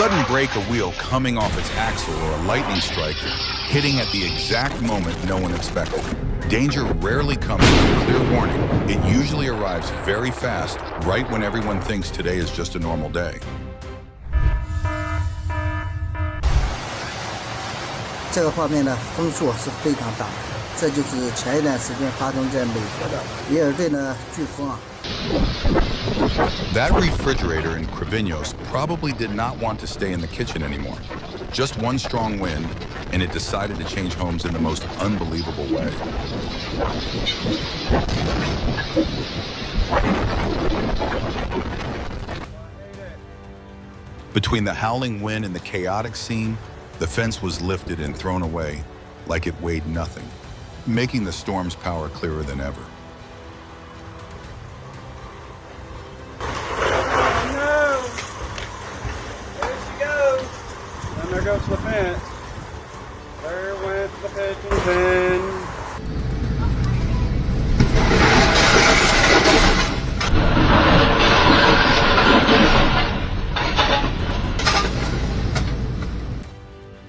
sudden break a wheel coming off its axle or a lightning strike hitting at the exact moment no one expected. Danger rarely comes with clear warning. It usually arrives very fast, right when everyone thinks today is just a normal day. 这个画面的风速是非常大的，这就是前一段时间发生在美国的比尔顿的飓风啊。 That refrigerator in Crivinos probably did not want to stay in the kitchen anymore. Just one strong wind, and it decided to change homes in the most unbelievable way. Between the howling wind and the chaotic scene, the fence was lifted and thrown away like it weighed nothing, making the storm's power clearer than ever. There goes the fence. There went the pigeons in.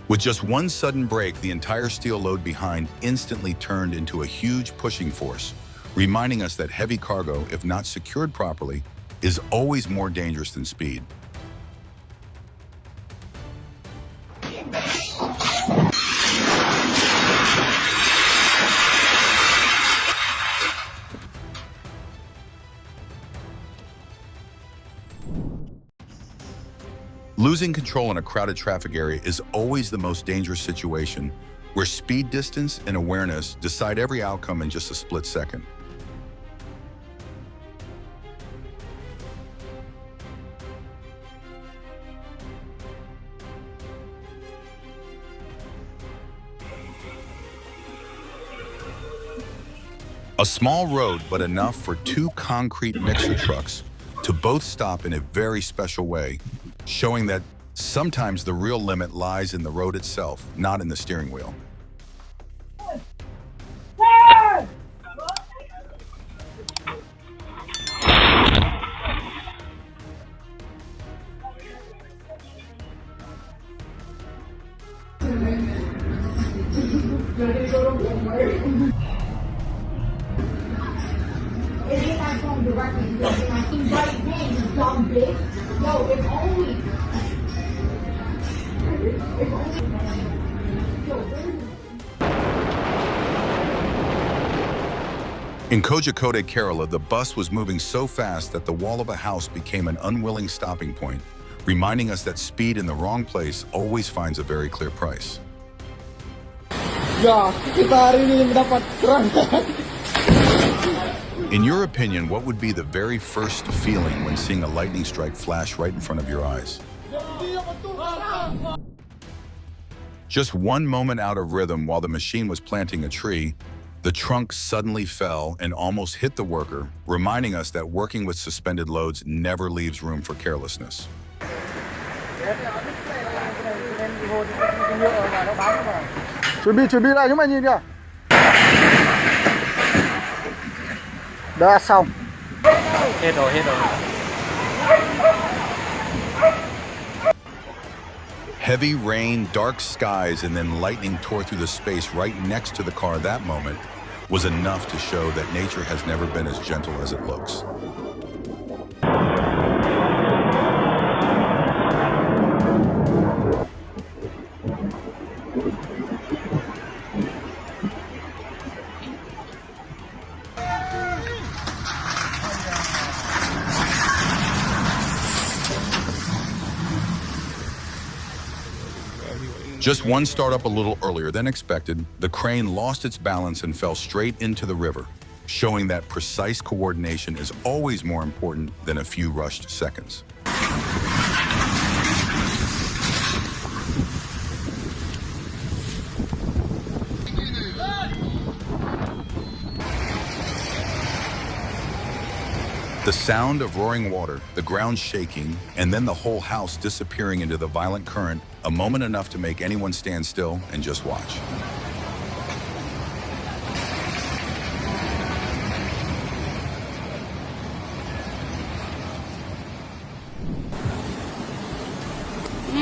With just one sudden break, the entire steel load behind instantly turned into a huge pushing force, reminding us that heavy cargo, if not secured properly, is always more dangerous than speed. Losing control in a crowded traffic area is always the most dangerous situation, where speed, distance, and awareness decide every outcome in just a split second. A small road, but enough for two concrete mixer trucks to both stop in a very special way, showing that sometimes the real limit lies in the road itself, not in the steering wheel. In Kozhikode, Kerala, the bus was moving so fast that the wall of a house became an unwilling stopping point, reminding us that speed in the wrong place always finds a very clear price. In your opinion, what would be the very first feeling when seeing a lightning strike flash right in front of your eyes? Just one moment out of rhythm while the machine was planting a tree, the trunk suddenly fell and almost hit the worker, reminding us that working with suspended loads never leaves room for carelessness. Chuẩn bị lại chúng mày nhìn kìa. Đã xong. Hết rồi. Heavy rain, dark skies, and then lightning tore through the space right next to the car. That moment was enough to show that nature has never been as gentle as it looks. Just one startup a little earlier than expected, the crane lost its balance and fell straight into the river, showing that precise coordination is always more important than a few rushed seconds. The sound of roaring water, the ground shaking, and then the whole house disappearing into the violent current, a moment enough to make anyone stand still and just watch.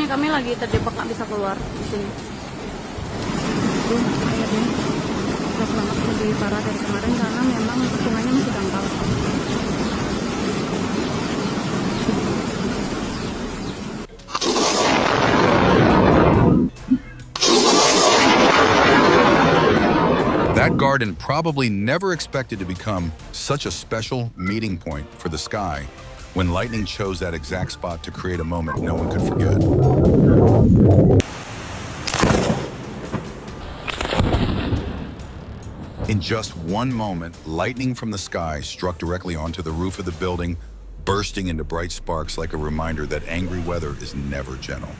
kami lagi terjebak nggak bisa keluar di sini. Tuh, airnya keras banget, lebih parah dari kemarin karena memang sungainya masih dangkal. That garden probably never expected to become such a special meeting point for the sky when lightning chose that exact spot to create a moment no one could forget. In just one moment, lightning from the sky struck directly onto the roof of the building, bursting into bright sparks like a reminder that angry weather is never gentle.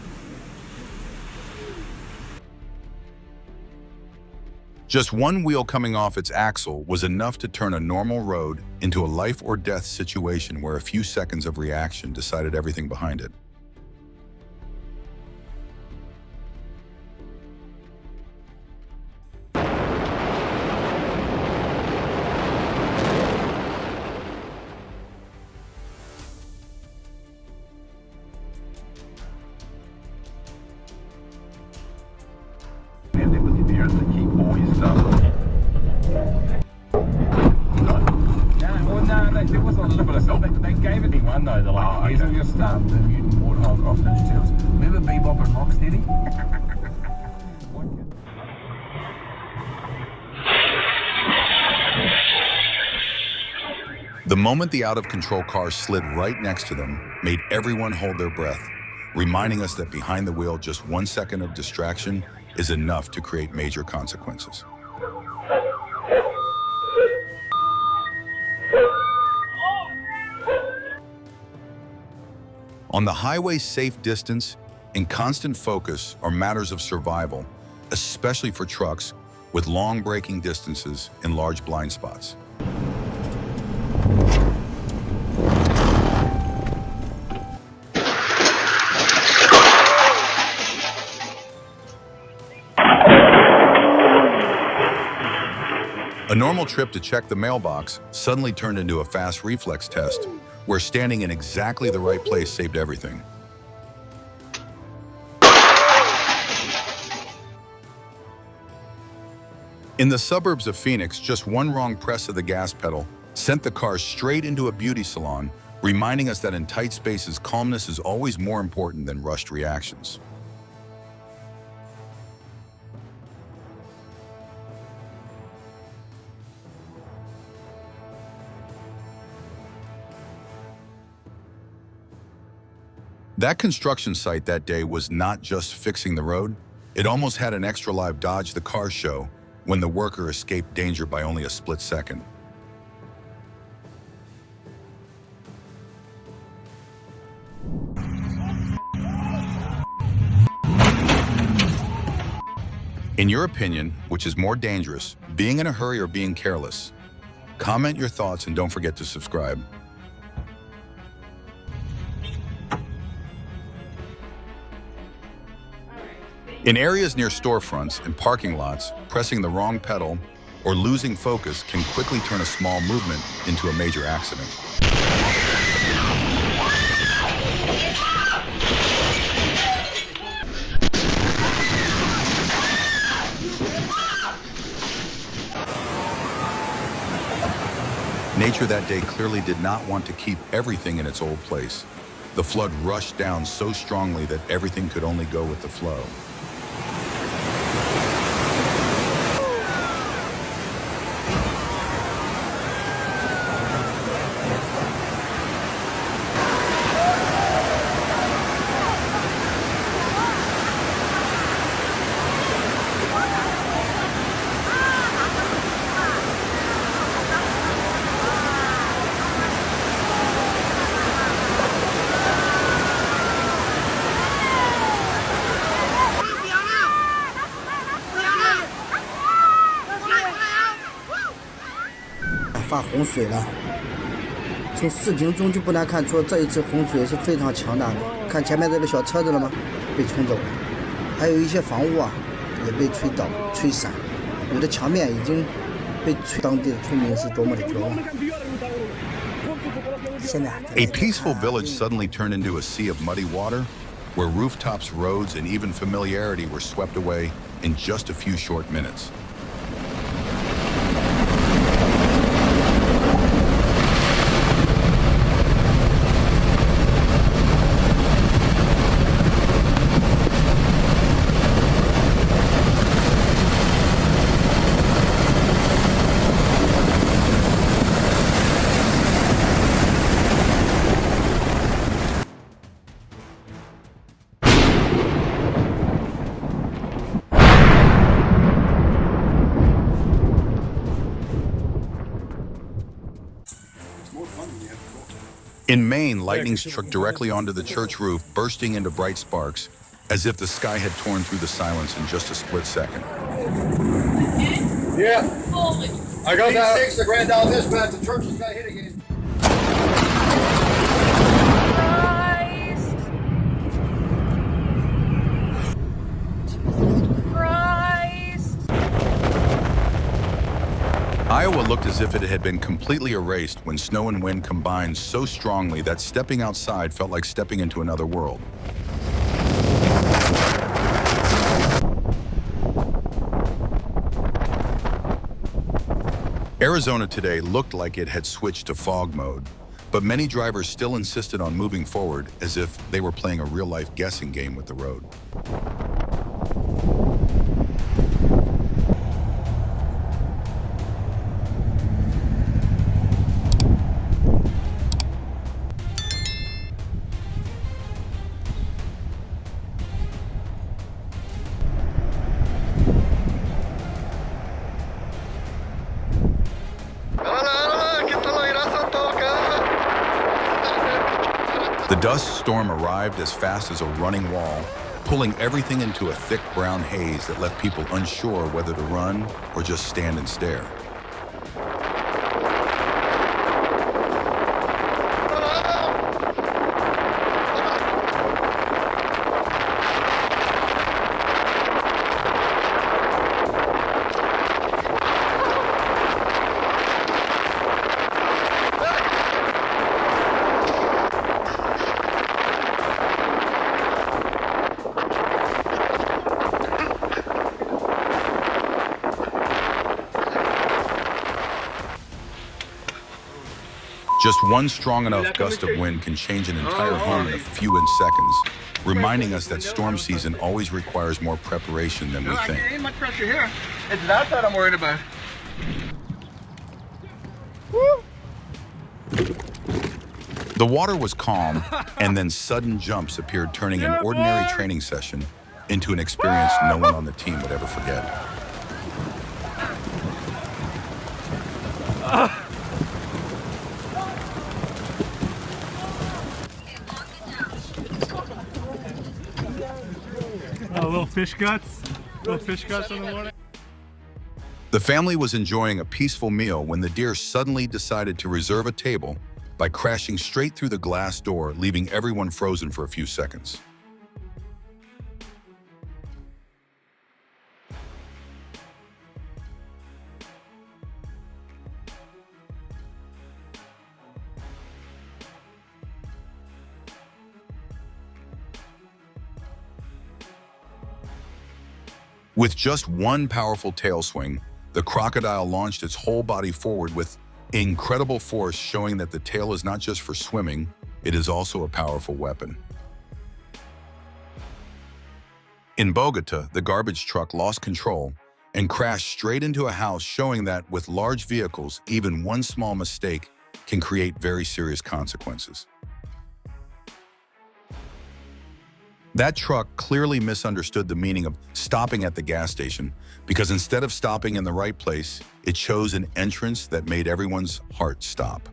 Just one wheel coming off its axle was enough to turn a normal road into a life or death situation where a few seconds of reaction decided everything behind it. They gave it me one though, the like hazelnut stuff, the mutant warthog off Ninja Turtles. Remember Bebop and Rocksteady? The moment the out-of-control car slid right next to them made everyone hold their breath, reminding us that behind the wheel, just 1 second of distraction is enough to create major consequences. On the highway, safe distance and constant focus are matters of survival, especially for trucks with long braking distances and large blind spots. A normal trip to check the mailbox suddenly turned into a fast reflex test, where standing in exactly the right place saved everything. In the suburbs of Phoenix, just one wrong press of the gas pedal sent the car straight into a beauty salon, reminding us that in tight spaces, calmness is always more important than rushed reactions. That construction site that day was not just fixing the road, it almost had an extra live dodge the car show when the worker escaped danger by only a split second. In your opinion, which is more dangerous, being in a hurry or being careless? Comment your thoughts and don't forget to subscribe. In areas near storefronts and parking lots, pressing the wrong pedal or losing focus can quickly turn a small movement into a major accident. Nature that day clearly did not want to keep everything in its old place. The flood rushed down so strongly that everything could only go with the flow.发洪水了，从视频中就不难看出这一次洪水是非常强大的。看前面这个小车子了吗？被冲走了，还有一些房屋啊也被吹倒、吹散，有的墙面已经被吹。当地的村民是多么的绝望。现在 A peaceful village suddenly turned into a sea of muddy water, where rooftops, roads, and even familiarity were swept away in just a few short minutes. In Maine, lightning struck directly onto the church roof, bursting into bright sparks, as if the sky had torn through the silence in just a split second. Yeah. I got that. 6, the $1,000 dispatch, the church has got hit again. Iowa looked as if it had been completely erased when snow and wind combined so strongly that stepping outside felt like stepping into another world. Arizona today looked like it had switched to fog mode, but many drivers still insisted on moving forward as if they were playing a real-life guessing game with the road. The dust storm arrived as fast as a running wall, pulling everything into a thick brown haze that left people unsure whether to run or just stand and stare. Just one strong enough gust of wind can change an entire home in a few seconds, reminding us that storm season always requires more preparation than we think. Ain't much pressure here. It's that I'm worried about. The water was calm, and then sudden jumps appeared, turning an ordinary training session into an experience no one on the team would ever forget. Little fish guts in the morning. The family was enjoying a peaceful meal when the deer suddenly decided to reserve a table by crashing straight through the glass door, leaving everyone frozen for a few seconds. With just one powerful tail swing, the crocodile launched its whole body forward with incredible force, showing that the tail is not just for swimming, it is also a powerful weapon. In Bogota, the garbage truck lost control and crashed straight into a house, showing that with large vehicles, even one small mistake can create very serious consequences. That truck clearly misunderstood the meaning of stopping at the gas station, because instead of stopping in the right place, it chose an entrance that made everyone's heart stop.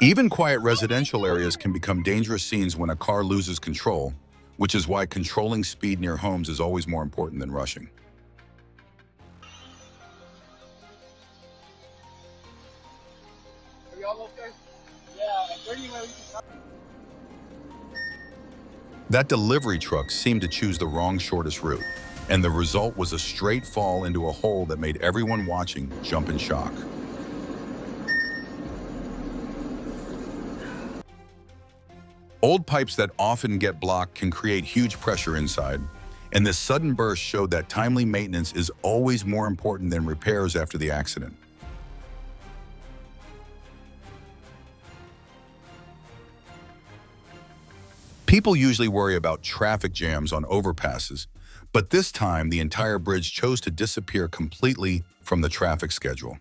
Even quiet residential areas can become dangerous scenes when a car loses control, which is why controlling speed near homes is always more important than rushing. That delivery truck seemed to choose the wrong shortest route, and the result was a straight fall into a hole that made everyone watching jump in shock. Old pipes that often get blocked can create huge pressure inside, and this sudden burst showed that timely maintenance is always more important than repairs after the accident. People usually worry about traffic jams on overpasses, but this time the entire bridge chose to disappear completely from the traffic schedule.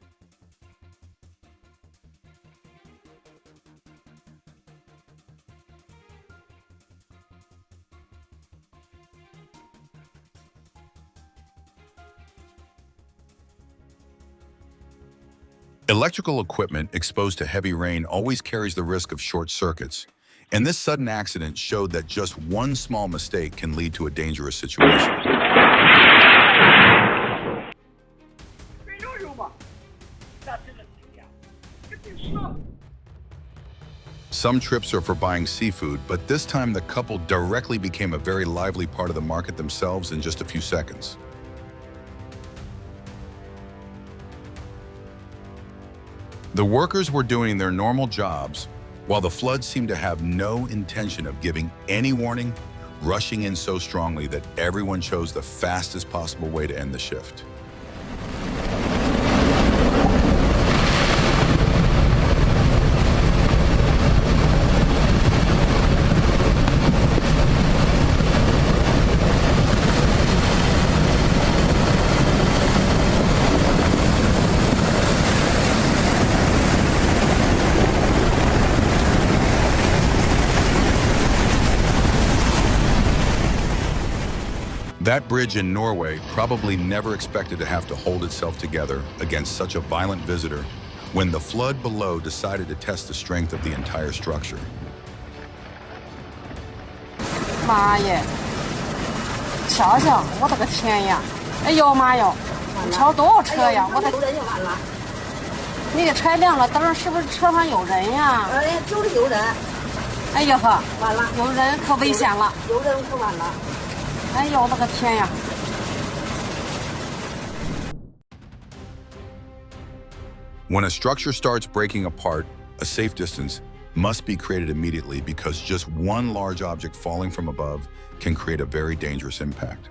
Electrical equipment exposed to heavy rain always carries the risk of short circuits, and this sudden accident showed that just one small mistake can lead to a dangerous situation. Some trips are for buying seafood, but this time the couple directly became a very lively part of the market themselves in just a few seconds. The workers were doing their normal jobs, while the flood seemed to have no intention of giving any warning, rushing in so strongly that everyone chose the fastest possible way to end the shift. That bridge in Norway probably never expected to have to hold itself together against such a violent visitor when the flood below decided to test the strength of the entire structure. 妈耶！瞧瞧，我的个天呀！哎呦妈哟！你瞧多少车呀！我的，你给拆亮了灯，是不是车上有人呀？哎，就是有人。哎呀呵，完了，有人可危险了。有人可完了。哎呦我的个天呀！ When a structure starts breaking apart, a safe distance must be created immediately because just one large object falling from above can create a very dangerous impact.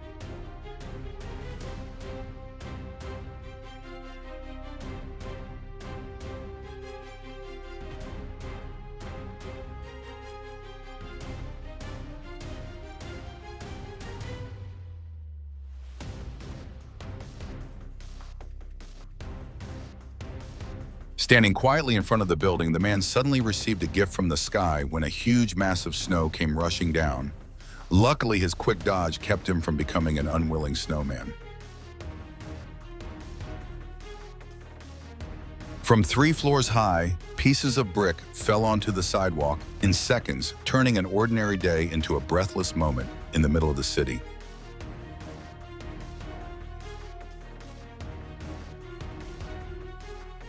Standing quietly in front of the building, the man suddenly received a gift from the sky when a huge mass of snow came rushing down. Luckily, his quick dodge kept him from becoming an unwilling snowman. From 3 floors high, pieces of brick fell onto the sidewalk in seconds, turning an ordinary day into a breathless moment in the middle of the city.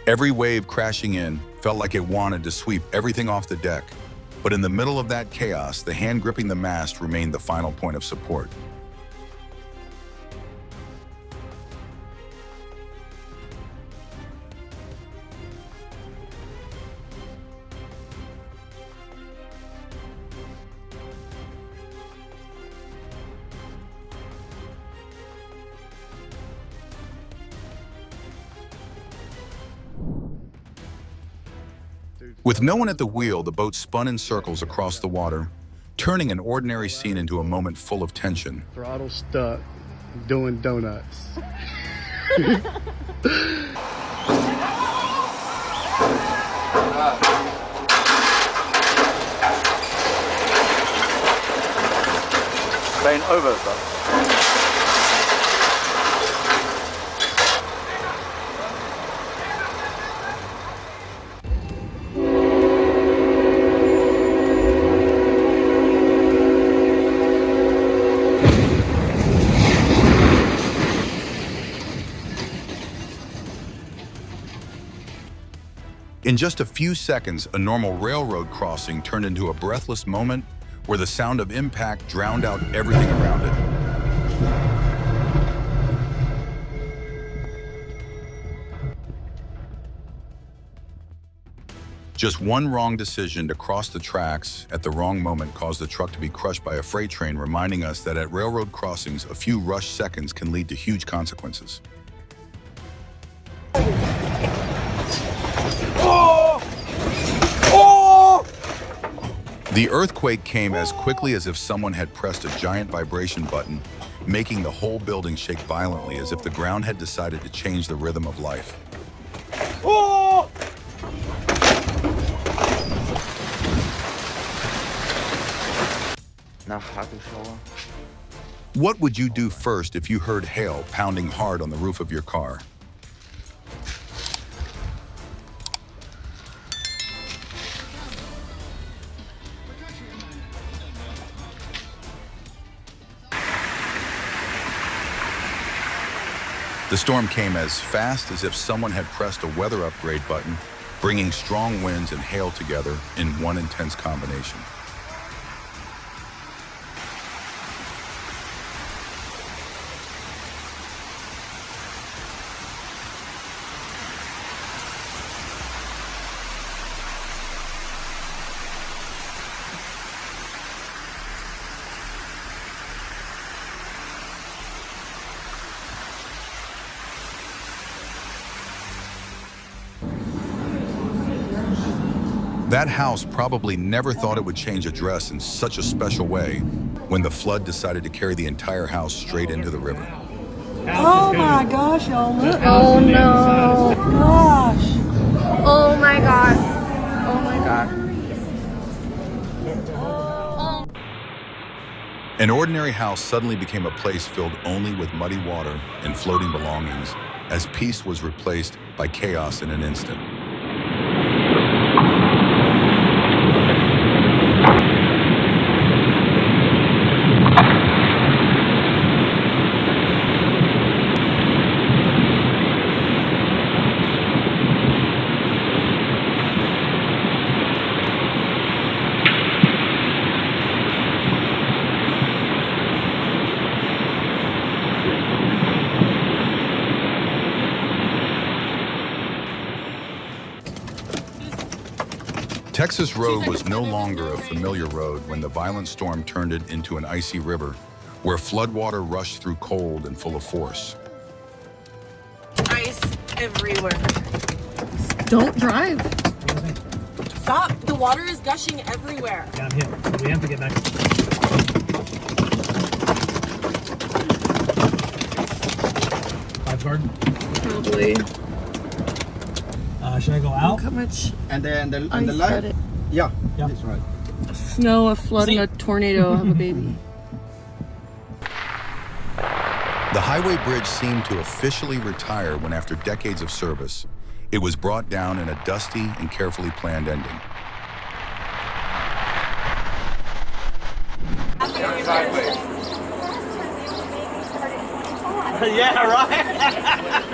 Every wave crashing in felt like it wanted to sweep everything off the deck, but in the middle of that chaos, the hand gripping the mast remained the final point of support. With no one at the wheel, the boat spun in circles across the water, turning an ordinary scene into a moment full of tension. Throttle stuck, doing donuts. Plane over, sir. In just a few seconds, a normal railroad crossing turned into a breathless moment where the sound of impact drowned out everything around it. Just one wrong decision to cross the tracks at the wrong moment caused the truck to be crushed by a freight train, reminding us that at railroad crossings, a few rushed seconds can lead to huge consequences. The earthquake came as quickly as if someone had pressed a giant vibration button, making the whole building shake violently as if the ground had decided to change the rhythm of life. What would you do first if you heard hail pounding hard on the roof of your car? The storm came as fast as if someone had pressed a weather upgrade button, bringing strong winds and hail together in one intense combination. That house probably never thought it would change address in such a special way when the flood decided to carry the entire house straight into the river. Oh my gosh, y'all look. Oh no. Gosh. Oh my god. Oh my god. An ordinary house suddenly became a place filled only with muddy water and floating belongings, as peace was replaced by chaos in an instant. Texas Road was no longer a familiar road when the violent storm turned it into an icy river where floodwater rushed through cold and full of force. Ice everywhere. Don't drive. Stop! The water is gushing everywhere. Yeah, I'm here. We have to get back. Lifeguard? Probably. Should I go out? Look how much And then ice the had light. it. Yeah, Yeah. that's right. Snow, a flood, and a tornado have a baby. The highway bridge seemed to officially retire when, after decades of service, it was brought down in a dusty and carefully planned ending. Yeah, right.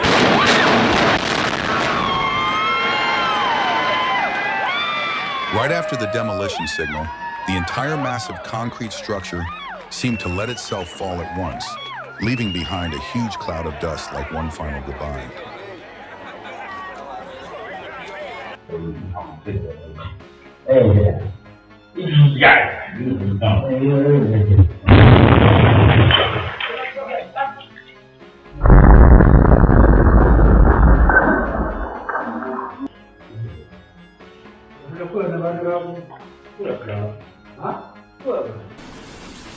Right after the demolition signal, the entire massive concrete structure seemed to let itself fall at once, leaving behind a huge cloud of dust like one final goodbye.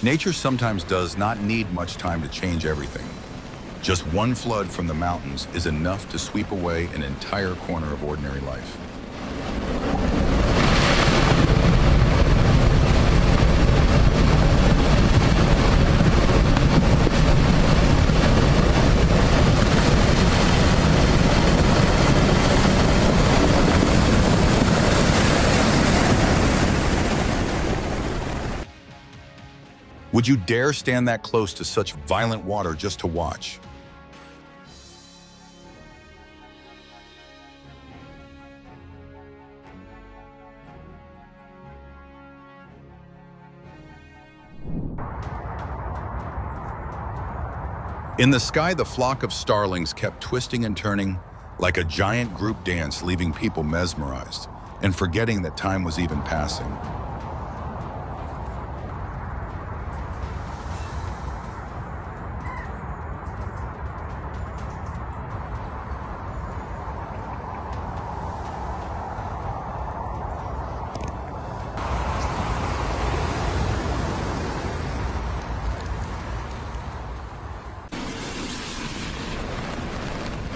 Nature sometimes does not need much time to change everything. Just one flood from the mountains is enough to sweep away an entire corner of ordinary life. Would you dare stand that close to such violent water just to watch? In the sky, the flock of starlings kept twisting and turning like a giant group dance, leaving people mesmerized, and forgetting that time was even passing.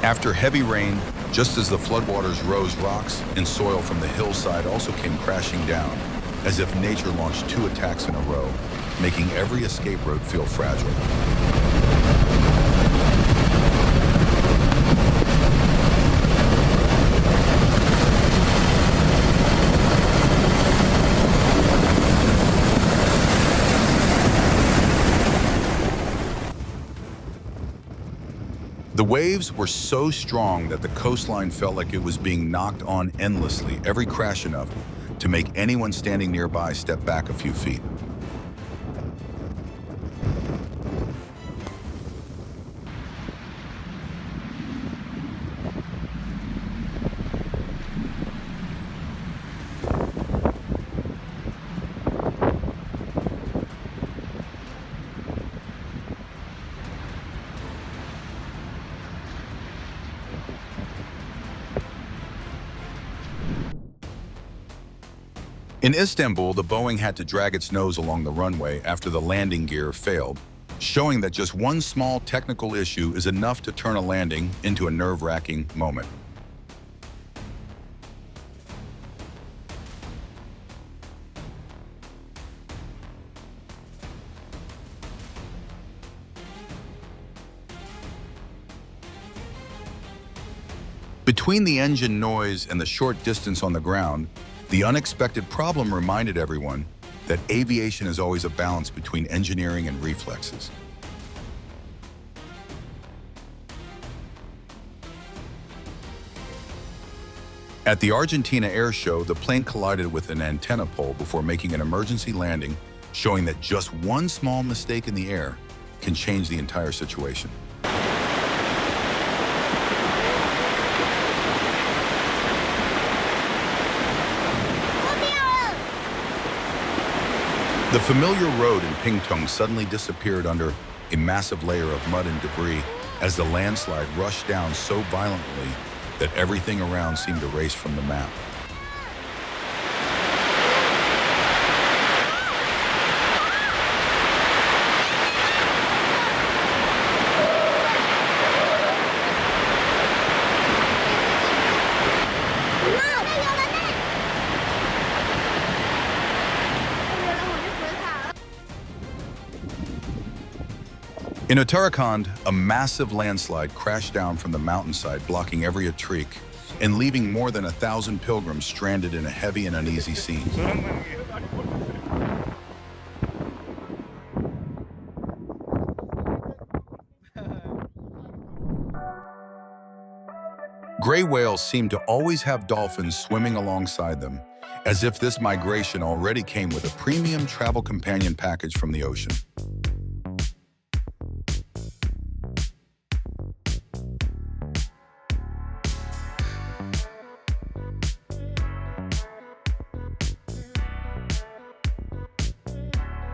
After heavy rain, just as the floodwaters rose, rocks and soil from the hillside also came crashing down, as if nature launched 2 attacks in a row, making every escape route feel fragile. The waves were so strong that the coastline felt like it was being knocked on endlessly, every crash enough to make anyone standing nearby step back a few feet. In Istanbul, the Boeing had to drag its nose along the runway after the landing gear failed, showing that just one small technical issue is enough to turn a landing into a nerve-wracking moment. Between the engine noise and the short distance on the ground, the unexpected problem reminded everyone that aviation is always a balance between engineering and reflexes. At the Argentina Air Show, the plane collided with an antenna pole before making an emergency landing, showing that just one small mistake in the air can change the entire situation. The familiar road in Pingtung suddenly disappeared under a massive layer of mud and debris as the landslide rushed down so violently that everything around seemed erased from the map. In Uttarakhand, a massive landslide crashed down from the mountainside, blocking every retreat and leaving more than 1,000 pilgrims stranded in a heavy and uneasy scene. Gray whales seem to always have dolphins swimming alongside them, as if this migration already came with a premium travel companion package from the ocean.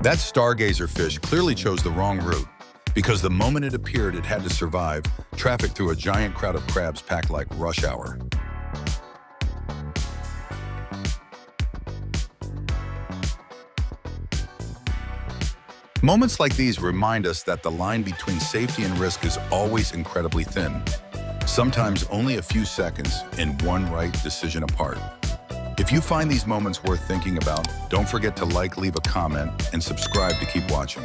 That stargazer fish clearly chose the wrong route, because the moment it appeared, it had to survive traffic through a giant crowd of crabs packed like rush hour. Moments like these remind us that the line between safety and risk is always incredibly thin, sometimes only a few seconds and one right decision apart. If you find these moments worth thinking about, don't forget to like, leave a comment, and subscribe to keep watching.